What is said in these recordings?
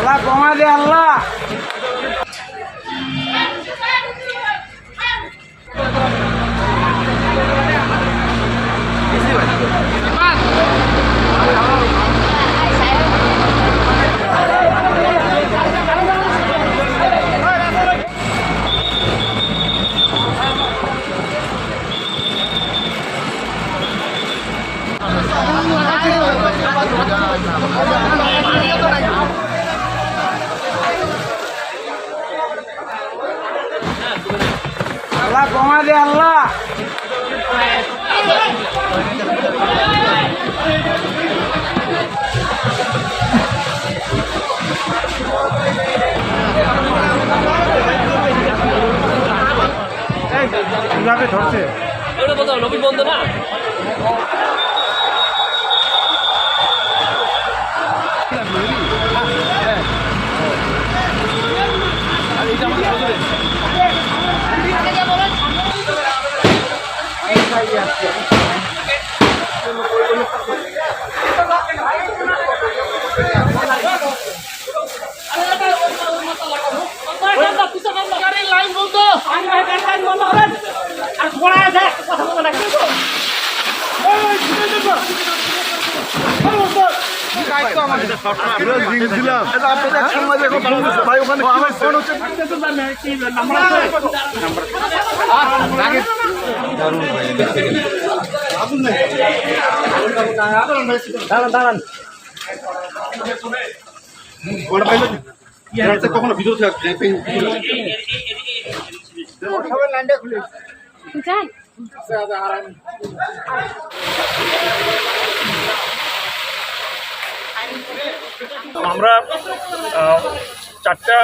আল্লাহ কমা দে আল্লাহ। আল্লাহ কমা দে আল্লাহ। কিভাবে ধরছে নবীন বন্ধ না। কখনো ভিডিও আমরা 4টা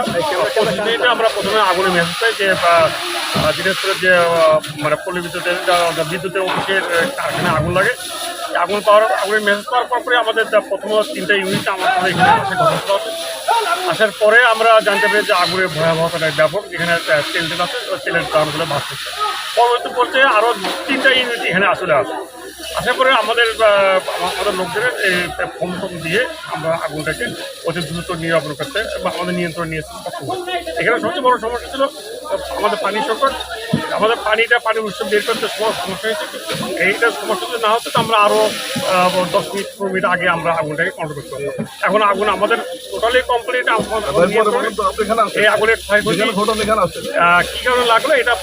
পদ্ধতিতে আমরা প্রথমে আগুনে মেসেজ পাই যে দিনাজপুরের যে মানে পল্লী বিদ্যুতের অফিসের কারখানায় আগুন লাগে। আগুনের মেসেজ পাওয়ার পরে আমাদের প্রথম 3টা ইউনিট আমাদের এখানে ঘটনা আছে। আসার পরে আমরা জানতে পারি যে আগুনের ভয়াবহতাটা ব্যাপক, যেখানে তেল আছে ওই তেলের দামগুলো ভাসতেছে। পরবর্তী পর্যায়ে আরও 3টা ইউনিট এখানে আসলে আসে। আসার পরে আমাদের লোকদের ফোন দিয়ে আমরা আগুনটাকে অতি দ্রুত নিরাপদ করতে বা আমাদের নিয়ন্ত্রণ নিয়ে এখানে সবচেয়ে বড় সমস্যা ছিল আমাদের পানির সংকট। আমাদের পানির উৎস বের করতে সমস্যা হয়েছে। এইটা সমস্যা যদি না হতো তো আমরা আরও 10 মিনিট 15 মিনিট আগে আমরা আগুনটাকে কন্ট্রোল করতে পারবো। এখন আগুন আমাদের টোটালি কমপ্লিট। এই আগুনের কী কারণে লাগলো এটা